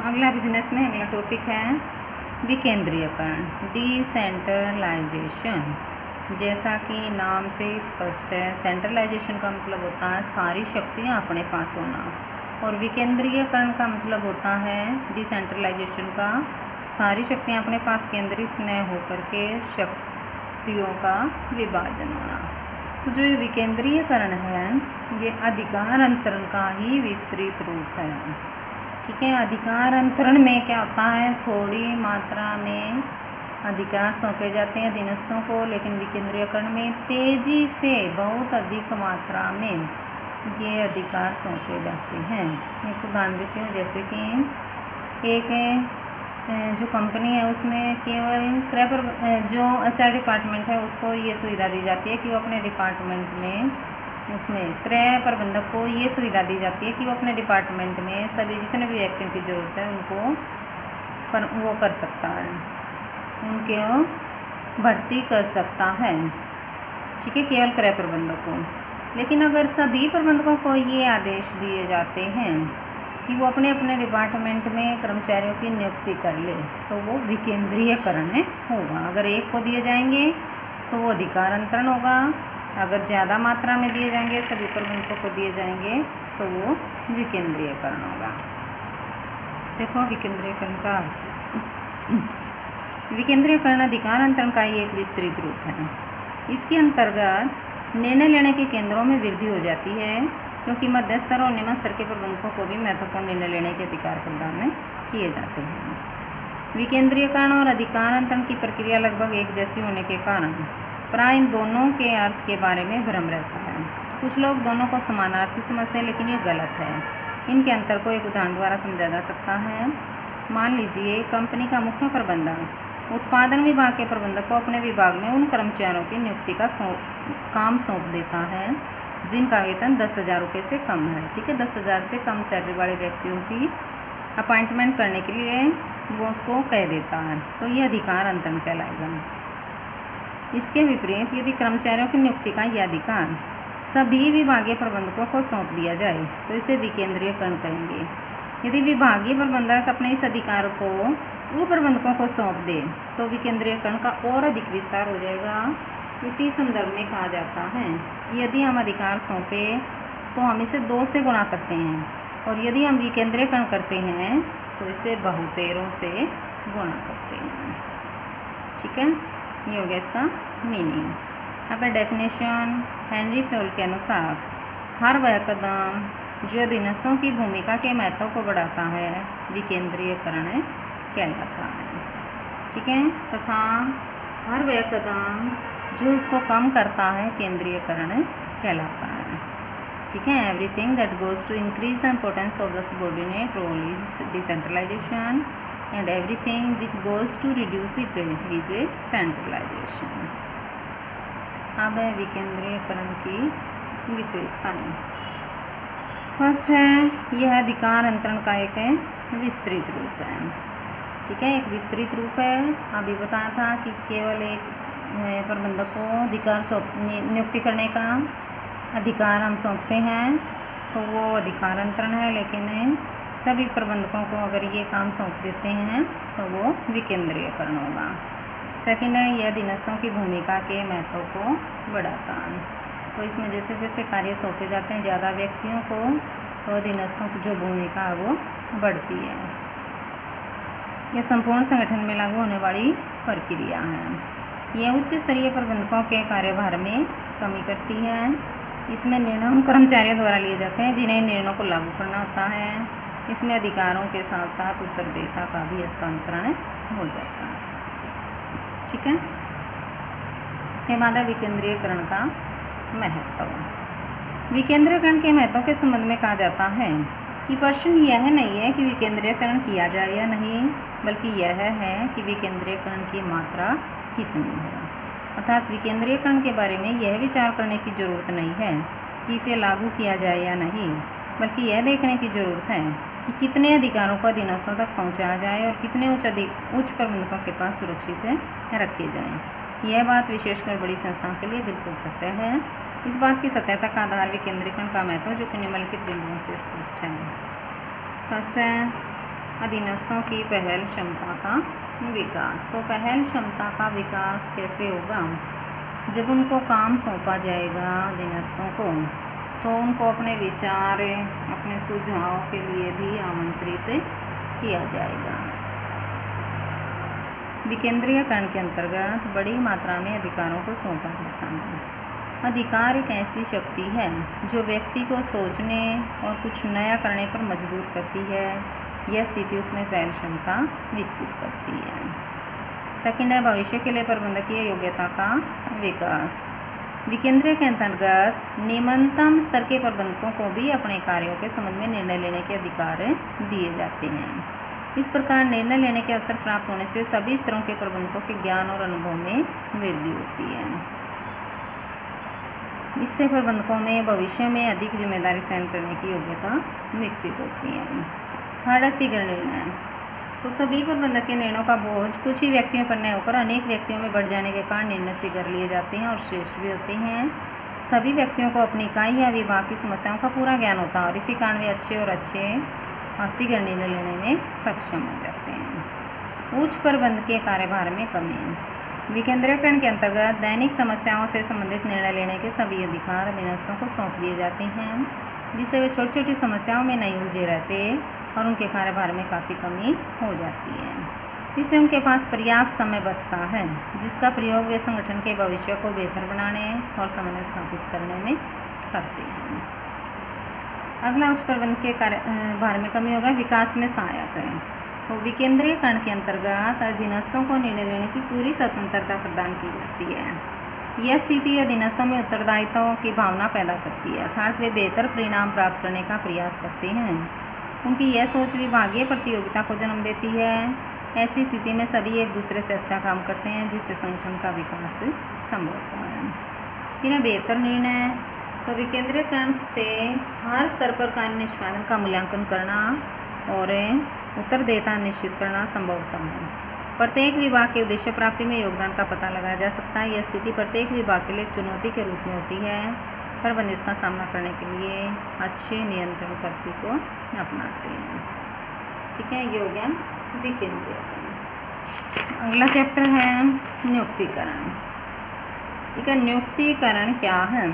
अगला बिजनेस में अगला टॉपिक है विकेंद्रीयकरण, डिसेंट्रलाइजेशन। जैसा कि नाम से स्पष्ट है, सेंट्रलाइजेशन का मतलब होता है सारी शक्तियाँ अपने पास होना, और विकेंद्रीयकरण का मतलब होता है डिसेंट्रलाइजेशन का सारी शक्तियाँ अपने पास केंद्रित न होकर के शक्तियों का विभाजन होना। तो जो ये विकेंद्रीयकरण है ये अधिकार अंतरण का ही विस्तृत रूप है। ठीक है, अधिकार अंतरण में क्या होता है, थोड़ी मात्रा में अधिकार सौंपे जाते हैं अधीनस्थों को, लेकिन विकेंद्रीयकरण में तेजी से बहुत अधिक मात्रा में ये अधिकार सौंपे जाते हैं। एक उदाहरण देती हूँ, जैसे कि एक जो कंपनी है उसमें केवल जो HR डिपार्टमेंट है उसको ये सुविधा दी जाती है कि वो अपने डिपार्टमेंट में उसमें क्रय प्रबंधक को ये सुविधा दी जाती है कि वो अपने डिपार्टमेंट में सभी जितने भी व्यक्तियों की ज़रूरत है उनको वो कर सकता है, उनको भर्ती कर सकता है। ठीक है, केवल क्रय प्रबंधक को। लेकिन अगर सभी प्रबंधकों को ये आदेश दिए जाते हैं कि वो अपने अपने डिपार्टमेंट में कर्मचारियों की नियुक्ति कर ले, तो वो विकेंद्रीयकरण होगा। अगर एक को दिए जाएंगे तो वो अधिकार अंतरण होगा, अगर ज़्यादा मात्रा में दिए जाएंगे, सभी प्रबंधकों को दिए जाएंगे, तो वो विकेंद्रीयकरण होगा। देखो विकेंद्रीयकरण का विकेंद्रीयकरण अधिकार अंतरण का ही एक विस्तृत रूप है। इसके अंतर्गत निर्णय लेने के केंद्रों में वृद्धि हो जाती है, क्योंकि मध्य स्तर और निम्न स्तर के प्रबंधकों को भी महत्वपूर्ण निर्णय लेने के अधिकार प्रदान किए जाते हैं। विकेंद्रीयकरण और अधिकार अंतरण की प्रक्रिया लगभग एक जैसी होने के कारण प्राय इन दोनों के अर्थ के बारे में भ्रम रहता है। कुछ लोग दोनों को समानार्थी समझते हैं, लेकिन ये गलत है। इनके अंतर को एक उदाहरण द्वारा समझा जा सकता है। मान लीजिए कंपनी का मुख्य प्रबंधक उत्पादन विभाग के प्रबंधक को अपने विभाग में उन कर्मचारियों की नियुक्ति का काम सौंप देता है जिनका वेतन 10,000 रुपये से कम है। ठीक है, 10,000 से कम सैलरी वाले व्यक्तियों की अपॉइंटमेंट करने के लिए वो उसको कह देता है, तो ये अधिकार अंतरण कहलाएगा। इसके विपरीत यदि कर्मचारियों की नियुक्ति का यह अधिकार सभी विभागीय प्रबंधकों को सौंप दिया जाए तो इसे विकेंद्रीयकरण कहेंगे। यदि विभागीय प्रबंधक अपने इस अधिकार को वो प्रबंधकों को सौंप दे तो विकेंद्रीयकरण का और अधिक विस्तार हो जाएगा। इसी संदर्भ में कहा जाता है, यदि हम अधिकार सौंपे तो हम इसे 2 से गुणा करते हैं, और यदि हम विकेंद्रीयकरण करते हैं तो इसे बहुतेरों से गुणा करते हैं। ठीक है, ये हो गया इसका मीनिंग। अब डेफिनेशन हेनरी फ्योल के अनुसार हर वह कदम जो अधीनस्थों की भूमिका के महत्व को बढ़ाता है विकेंद्रीयकरण कहलाता है। ठीक है, तथा हर वह कदम जो इसको कम करता है केंद्रीयकरण कहलाता है। ठीक है, everything that goes to increase the importance of the subordinate role is decentralization and everything which goes to reduce it is a centralization। अब है विकेंद्रीयकरण की विशेषताएं। फर्स्ट है यह अधिकार अंतरण का एक विस्तृत रूप है। ठीक है, एक विस्तृत रूप है। अभी बताया था कि केवल एक प्रबंधक को अधिकार नियुक्ति करने का अधिकार हम सौंपते हैं तो वो अधिकार अंतरण है, लेकिन सभी प्रबंधकों को अगर ये काम सौंप देते हैं तो वो विकेंद्रीयकरण होगा। सेकंड है यह अधीनस्थों की भूमिका के महत्व को बढ़ाता है। तो इसमें जैसे जैसे कार्य सौंपे जाते हैं ज़्यादा व्यक्तियों को, तो अधीनस्थों की जो भूमिका है वो बढ़ती है। यह संपूर्ण संगठन में लागू होने वाली प्रक्रिया है। यह उच्च स्तरीय प्रबंधकों के कार्यभार में कमी करती है। इसमें निर्णय उन कर्मचारियों द्वारा लिए जाते हैं जिन्हें निर्णयों को लागू करना होता है। इसमें अधिकारों के साथ साथ उत्तरदायिता का भी हस्तांतरण हो जाता है। ठीक है, इसके बाद है विकेंद्रीयकरण का महत्व। विकेंद्रीयकरण के महत्व के संबंध में कहा जाता है कि प्रश्न यह नहीं है कि विकेंद्रीयकरण किया जाए या नहीं, बल्कि यह है कि विकेंद्रीयकरण की मात्रा कितनी है। अर्थात विकेंद्रीयकरण के बारे में यह विचार करने की जरूरत नहीं है कि इसे लागू किया जाए या नहीं, बल्कि यह देखने की ज़रूरत है कि कितने अधिकारों को अधीनस्थों तक पहुंचाया जाए और कितने उच्च प्रबंधकों के पास सुरक्षित रखे जाएं। यह बात विशेषकर बड़ी संस्थाओं के लिए बिल्कुल सत्य है। इस बात की सत्यता का आधार विकेंद्रीकरण का महत्व जो कि निम्नलिखित बिंदुओं से स्पष्ट है। फर्स्ट है अधीनस्थों की पहल क्षमता का विकास। तो पहल क्षमता का विकास कैसे होगा? जब उनको काम सौंपा जाएगा अधीनस्थों को, तो उनको अपने विचार, अपने सुझाव के लिए भी आमंत्रित किया जाएगा। विकेंद्रीयकरण के अंतर्गत बड़ी मात्रा में अधिकारों को सौंपा जाता है। अधिकार एक ऐसी शक्ति है जो व्यक्ति को सोचने और कुछ नया करने पर मजबूर करती है। यह स्थिति उसमें पहल क्षमता विकसित करती है। सेकंड है भविष्य के लिए प्रबंधकीय योग्यता का विकास। विकेंद्रीय के अंतर्गत निम्नतम स्तर के प्रबंधकों को भी अपने कार्यों के संबंध में निर्णय लेने के अधिकार दिए जाते हैं। इस प्रकार निर्णय लेने के अवसर प्राप्त होने से सभी स्तरों के प्रबंधकों के ज्ञान और अनुभव में वृद्धि होती है। इससे प्रबंधकों में भविष्य में अधिक जिम्मेदारी सहन करने की योग्यता विकसित होती है। थर्ड है शीघ्र निर्णय। तो सभी प्रबंधक के निर्णयों का बोझ कुछ ही व्यक्तियों पर न होकर अनेक व्यक्तियों में बढ़ जाने के कारण निर्णय शीघ्र लिए जाते हैं और श्रेष्ठ भी होते हैं। सभी व्यक्तियों को अपनी इकाई या विभाग की समस्याओं का पूरा ज्ञान होता है और इसी कारण वे अच्छे और शीघ्र निर्णय लेने में सक्षम हो जाते हैं। उच्च प्रबंधकीय कार्यभार में कमी। विकेंद्रीकरण के अंतर्गत दैनिक समस्याओं से संबंधित निर्णय लेने के सभी अधिकार अधीनस्थों को सौंप दिए जाते हैं, जिससे वे छोटी छोटी समस्याओं में नहीं उलझे रहते और उनके कार्यभार में काफ़ी कमी हो जाती है। इससे उनके पास पर्याप्त समय बचता है, जिसका प्रयोग वे संगठन के भविष्य को बेहतर बनाने और समन्वय स्थापित करने में करते हैं। अगला उच्च प्रबंधकीय कार्यभार में कमी होगा विकास में सहायक है। तो विकेंद्रीकरण के अंतर्गत अधीनस्थों को निर्णय लेने की पूरी स्वतंत्रता प्रदान की जाती है। यह स्थिति अधीनस्थों में उत्तरदायित्व की भावना पैदा करती है, अर्थात वे बेहतर परिणाम प्राप्त करने का प्रयास करते हैं। उनकी यह सोच विभागीय प्रतियोगिता को जन्म देती है। ऐसी स्थिति में सभी एक दूसरे से अच्छा काम करते हैं, जिससे संगठन का विकास संभव होता है। फिर बेहतर निर्णय। तो विकेंद्रीकरण से हर स्तर पर कार्य निष्पादन का मूल्यांकन करना और उत्तरदायिता निश्चित करना संभव होता है। प्रत्येक विभाग के उद्देश्य प्राप्ति में योगदान का पता लगाया जा सकता है। यह स्थिति प्रत्येक विभाग के लिए एक चुनौती के रूप में होती है। प्रबंधक इसका सामना करने के लिए अच्छे नियंत्रण पद्धति को अपनाते हैं। ठीक है, ये हो गया विकेंद्रीकरण। अगला चैप्टर है नियुक्तिकरण। ठीक है, नियुक्तिकरण क्या है?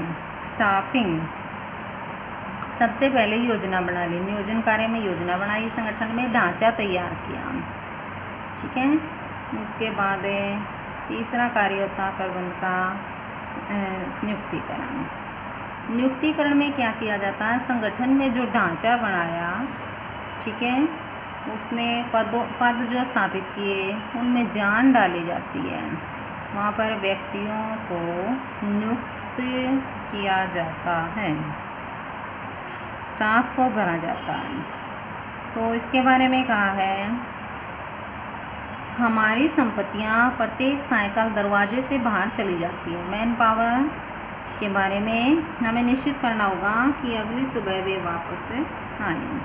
स्टाफिंग। सबसे पहले योजना बना ली, नियोजन कार्य में योजना बनाई, संगठन में ढांचा तैयार किया। ठीक है, उसके बाद तीसरा कार्य होता है प्रबंध का नियुक्तिकरण। नियुक्तिकरण में क्या किया जाता है? संगठन में जो ढांचा बनाया, ठीक है, उसमें पद जो स्थापित किए उनमें जान डाली जाती है। वहाँ पर व्यक्तियों को नियुक्त किया जाता है, स्टाफ को भरा जाता है। तो इसके बारे में कहा है, हमारी संपत्तियाँ प्रत्येक सायकाल दरवाजे से बाहर चली जाती है। मैन पावर के बारे में हमें निश्चित करना होगा कि अगली सुबह वे वापस आए।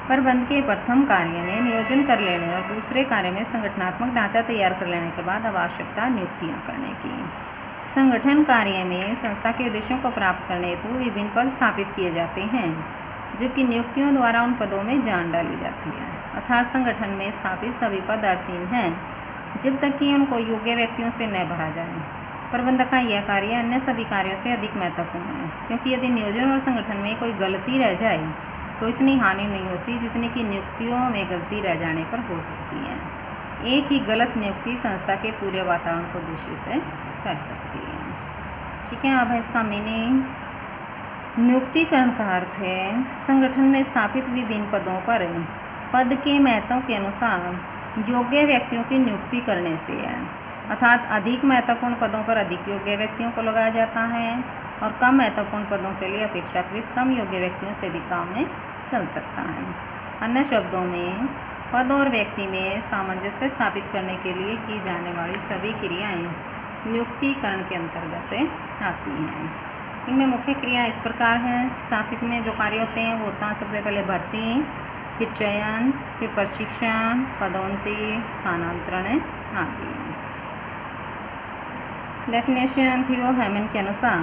प्रबंध के प्रथम कार्य में नियोजन कर लेने और दूसरे कार्य में संगठनात्मक ढांचा तैयार कर लेने के बाद अब आवश्यकता नियुक्तियाँ करने की। संगठन कार्य में संस्था के उद्देश्यों को प्राप्त करने हेतु विभिन्न पद स्थापित किए जाते हैं, जबकि नियुक्तियों द्वारा उन पदों में जान डाली जाती है। अर्थात संगठन में स्थापित सभी पद अर्थहीन हैं जब तक कि उनको योग्य व्यक्तियों से न भरा जाए। प्रबंधक का यह कार्य अन्य सभी कार्यों से अधिक महत्वपूर्ण है, क्योंकि यदि नियोजन और संगठन में कोई गलती रह जाए तो इतनी हानि नहीं होती जितनी कि नियुक्तियों में गलती रह जाने पर हो सकती है। एक ही गलत नियुक्ति संस्था के पूरे वातावरण को दूषित कर सकती है। ठीक है, अब है इसका मीनिंग। नियुक्तिकरण का अर्थ है संगठन में स्थापित विभिन्न पदों पर पद के महत्व के अनुसार योग्य व्यक्तियों की नियुक्ति करने से है। अर्थात अधिक महत्वपूर्ण पदों पर अधिक योग्य व्यक्तियों को लगाया जाता है और कम महत्वपूर्ण पदों के लिए अपेक्षाकृत कम योग्य व्यक्तियों से भी काम में चल सकता है। अन्य शब्दों में पद और व्यक्ति में सामंजस्य स्थापित करने के लिए की जाने वाली सभी क्रियाएं नियुक्तिकरण के अंतर्गत आती हैं। इनमें मुख्य क्रियाएं इस प्रकार हैं। स्टाफिंग में जो कार्य होते हैं वो होता है सबसे पहले भर्ती, फिर चयन, फिर प्रशिक्षण, पदोन्नति, स्थानांतरण आदि। डेफिनेशन थियो हेमन के अनुसार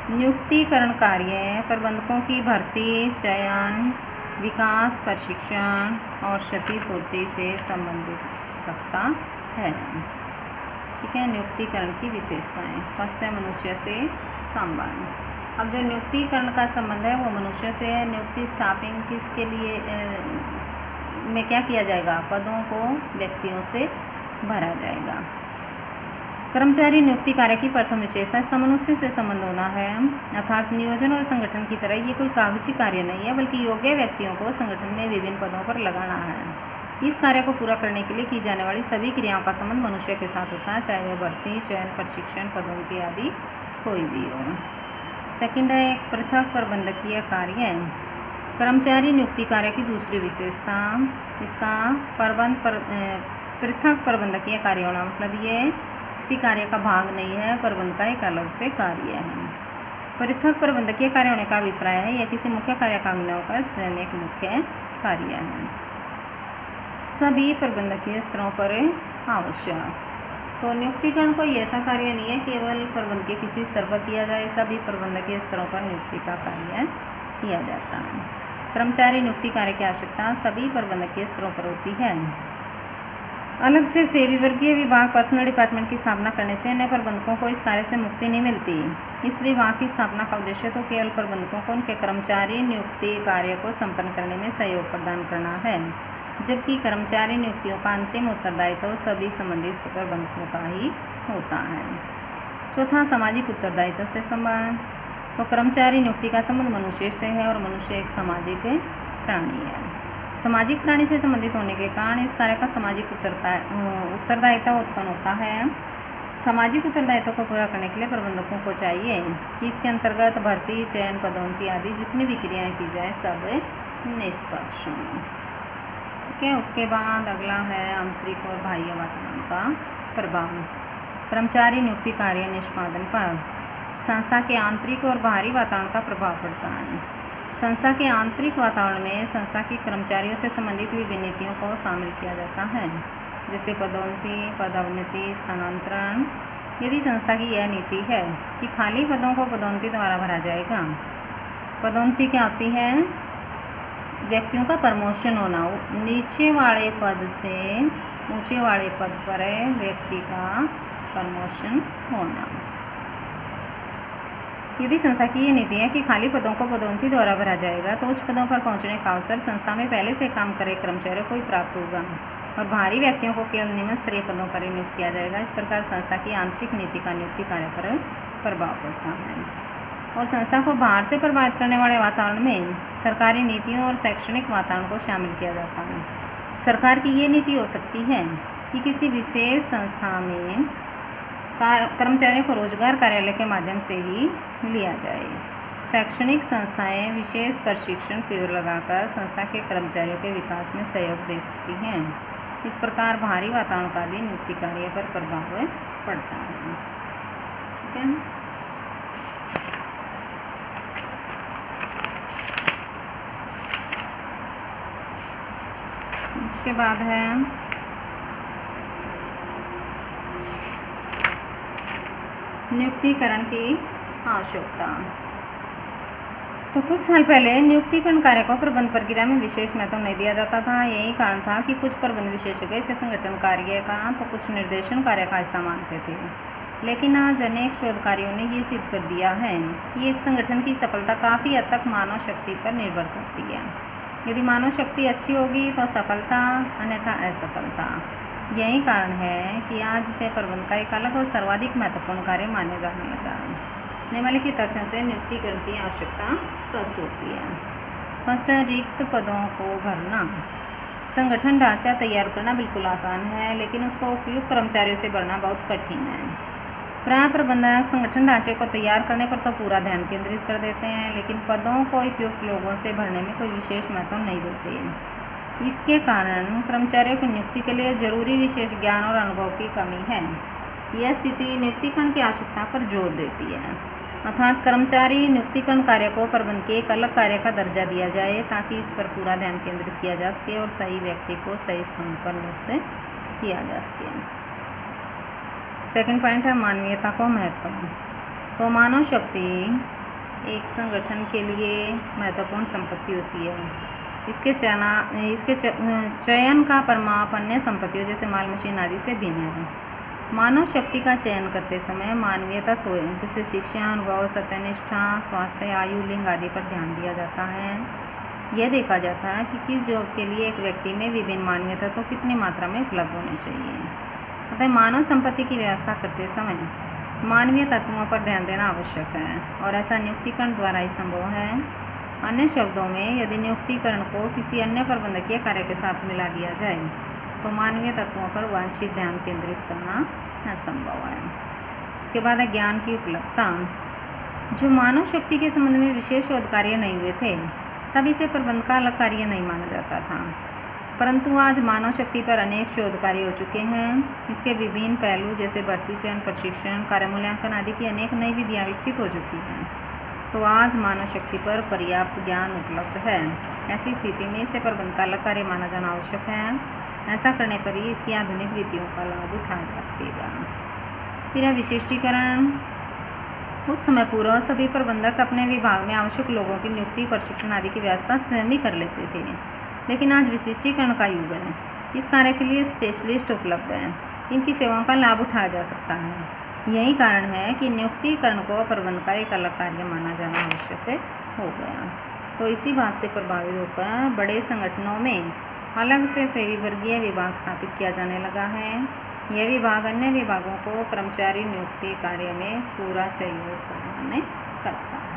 नियुक्तिकरण कार्य प्रबंधकों की भर्ती, चयन, विकास, प्रशिक्षण और क्षतिपूर्ति से संबंधित रखता है। ठीक है, नियुक्तिकरण की विशेषताएं। फर्स्ट है मनुष्य से संबंध। अब जो नियुक्तिकरण का संबंध है वो मनुष्य से है। नियुक्ति स्थापित किसके लिए में क्या किया जाएगा? पदों को व्यक्तियों से भरा जाएगा। कर्मचारी नियुक्ति कार्य की प्रथम विशेषता इसका मनुष्य से संबंध होना है, अर्थात नियोजन और संगठन की तरह ये कोई कागजी कार्य नहीं है, बल्कि योग्य व्यक्तियों को संगठन में विभिन्न पदों पर लगाना है। इस कार्य को पूरा करने के लिए की जाने वाली सभी क्रियाओं का संबंध मनुष्य के साथ होता है, चाहे वह भर्ती, चयन, प्रशिक्षण, पदोन्नति आदि कोई भी हो। सेकंड है एक पृथक प्रबंधकीय कार्य। कर्मचारी नियुक्ति कार्य की दूसरी विशेषता इसका पृथक प्रबंधकीय कार्य होना, मतलब ये किसी कार्य का भाग नहीं है, प्रबंध का एक अलग से कार्य है। पृथक प्रबंधकीय कार्य होने का अभिप्राय है यह किसी मुख्य कार्य का अंग न होकर स्वयं एक मुख्य कार्य है, सभी प्रबंधकीय स्तरों पर आवश्यक। तो नियुक्तिकरण कोई ऐसा कार्य नहीं है केवल प्रबंध के किसी स्तर पर किया जाए, सभी प्रबंधकीय स्तरों पर नियुक्ति का कार्य किया जाता है। कर्मचारी नियुक्ति कार्य की आवश्यकता सभी प्रबंधकीय स्तरों पर होती है। अलग से सेवी वर्गीय विभाग पर्सनल डिपार्टमेंट की स्थापना करने से अन्य प्रबंधकों को इस कार्य से मुक्ति नहीं मिलती। इस विभाग की स्थापना का उद्देश्य तो केवल प्रबंधकों को उनके कर्मचारी नियुक्ति कार्य को संपन्न करने में सहयोग प्रदान करना है, जबकि कर्मचारी नियुक्तियों का अंतिम उत्तरदायित्व सभी संबंधित प्रबंधकों का ही होता है। चौथा, सामाजिक उत्तरदायित्व से संबंध। तो कर्मचारी नियुक्ति का संबंध मनुष्य से है और मनुष्य एक सामाजिक प्राणी है। सामाजिक प्राणी से संबंधित होने के कारण इस कार्य का सामाजिक उत्तरदायित्व उत्पन्न होता है। सामाजिक उत्तरदायित्व को पूरा करने के लिए प्रबंधकों को चाहिए कि इसके अंतर्गत भर्ती, चयन, पदोन्नति आदि जितनी भी क्रियाएँ की जाए सब निष्पक्ष हों। ठीक है, उसके बाद अगला है आंतरिक और बाह्य वातावरण का प्रभाव। कर्मचारी नियुक्ति कार्य निष्पादन पर संस्था के आंतरिक और बाहरी वातावरण का प्रभाव पड़ता है। संस्था के आंतरिक वातावरण में संस्था के कर्मचारियों से संबंधित विभिन्न नीतियों को शामिल किया जाता है, जैसे पदोन्नति, पदोन्नति, स्थानांतरण। यदि संस्था की यह नीति है कि खाली पदों को पदोन्नति द्वारा भरा जाएगा। पदोन्नति क्या होती है? व्यक्तियों का प्रमोशन होना, नीचे वाले पद से ऊंचे वाले पद पर व्यक्ति का प्रमोशन होना। यदि संस्था की ये नीति है कि खाली पदों को पदोन्नति द्वारा भरा जाएगा तो उच्च पदों पर पहुंचने का अवसर संस्था में पहले से काम करे कर्मचारियों को ही प्राप्त होगा और बाहरी व्यक्तियों को केवल निम्न स्तरीय पदों पर ही नियुक्त किया जाएगा। इस प्रकार संस्था की आंतरिक नीति का नियुक्ति कार्य पर प्रभाव पड़ता है। और संस्था को बाहर से प्रभावित करने वाले वातावरण में सरकारी नीतियों और शैक्षणिक वातावरण को शामिल किया जाता है। सरकार की ये नीति हो सकती है कि किसी विशेष संस्था में कर्मचारियों को रोजगार कार्यालय के माध्यम से ही लिया जाए। शैक्षणिक संस्थाएं विशेष प्रशिक्षण शिविर लगाकर संस्था के कर्मचारियों के विकास में सहयोग दे सकती हैं। इस प्रकार बाहरी वातावरण का भी नियुक्ति कार्य पर प्रभाव पड़ता है। ठीक है, उसके बाद है नियुक्तिकरण की आवश्यकता। तो कुछ साल पहले नियुक्तिकरण कार्य को प्रबंध प्रक्रिया में विशेष महत्व नहीं दिया जाता था। यही कारण था कि कुछ प्रबंध विशेषज्ञ इसे संगठन कार्य का तो कुछ निर्देशन कार्य का हिस्सा मानते थे। लेकिन आज अनेक शोधकार्यों ने ये सिद्ध कर दिया है कि एक संगठन की सफलता काफ़ी हद तक मानव शक्ति पर निर्भर करती है। यदि मानव शक्ति अच्छी होगी तो सफलता, अन्यथा असफलता। यही कारण है कि आज इसे प्रबंध का एक अलग और सर्वाधिक महत्वपूर्ण कार्य माना जाने लगा है। निम्नलिखित तथ्यों से नियुक्तिकरण की आवश्यकता स्पष्ट होती है। फर्स्ट है रिक्त पदों को भरना। संगठन ढांचा तैयार करना बिल्कुल आसान है, लेकिन उसको उपयुक्त कर्मचारियों से भरना बहुत कठिन है। प्राय प्रबंधक संगठन ढांचे को तैयार करने पर तो पूरा ध्यान केंद्रित कर देते हैं, लेकिन पदों को उपयुक्त लोगों से भरने में कोई विशेष महत्व नहीं देते। इसके कारण कर्मचारियों की नियुक्ति के लिए जरूरी विशेष ज्ञान और अनुभव की कमी है। यह स्थिति नियुक्तिकरण की आवश्यकता पर जोर देती है, अर्थात कर्मचारी नियुक्तिकरण कार्य को प्रबंध के एक अलग कार्य का दर्जा दिया जाए ताकि इस पर पूरा ध्यान केंद्रित किया जा सके और सही व्यक्ति को सही स्थान पर नियुक्त किया जा सके। सेकंड पॉइंट है मानवीयता को महत्व। तो मानव शक्ति एक संगठन के लिए महत्वपूर्ण संपत्ति होती है। इसके चयन का परिमाप अन्य संपत्तियों जैसे माल मशीन आदि से भिन्न है। मानव शक्ति का चयन करते समय मानवीय तत्व जैसे शिक्षा, अनुभव, सत्यनिष्ठा, स्वास्थ्य, आयु, लिंग आदि पर ध्यान दिया जाता है। यह देखा जाता है कि किस जॉब के लिए एक व्यक्ति में विभिन्न मानवीय तत्व कितनी मात्रा में उपलब्ध होने चाहिए। अतः मानव संपत्ति की व्यवस्था करते समय मानवीय तत्वों पर ध्यान देना आवश्यक है और ऐसा नियुक्तिकरण द्वारा ही संभव है। अन्य शब्दों में, यदि नियुक्तिकरण को किसी अन्य प्रबंधकीय कार्य के साथ मिला दिया जाए तो मानवीय तत्वों पर वांछित ध्यान केंद्रित करना असंभव है। इसके बाद है ज्ञान की उपलब्धता। जो मानव शक्ति के संबंध में विशेष शोध कार्य नहीं हुए थे तब इसे प्रबंध का अलग कार्य नहीं माना जाता था, परंतु आज मानव शक्ति पर अनेक शोध कार्य हो चुके हैं। इसके विभिन्न पहलू जैसे भर्ती, चयन, प्रशिक्षण, कार्य मूल्यांकन आदि की अनेक नई विधियाँ विकसित हो चुकी हैं। तो आज मानव शक्ति पर पर्याप्त ज्ञान उपलब्ध है। ऐसी स्थिति में इसे प्रबंध का अलग कार्य माना जाना आवश्यक है। ऐसा करने पर ही इसकी आधुनिक विधियों का लाभ उठाया जा सकेगा। फिर है विशिष्टीकरण। उस समय पूर्व सभी प्रबंधक अपने विभाग में आवश्यक लोगों की नियुक्ति, प्रशिक्षण आदि की व्यवस्था स्वयं ही कर लेते थे, लेकिन आज विशिष्टीकरण का युग है। इस कार्य के लिए स्पेशलिस्ट उपलब्ध हैं। इनकी सेवाओं का लाभ उठाया जा सकता है। यही कारण है कि नियुक्तिकरण को प्रबंध का एक अलग कार्य माना जाना आवश्यक हो गया। तो इसी बात से प्रभावित होकर बड़े संगठनों में अलग से सेवी वर्गीय विभाग स्थापित किया जाने लगा है। यह विभाग अन्य विभागों को कर्मचारी नियुक्ति कार्य में पूरा सहयोग प्रदान करता है।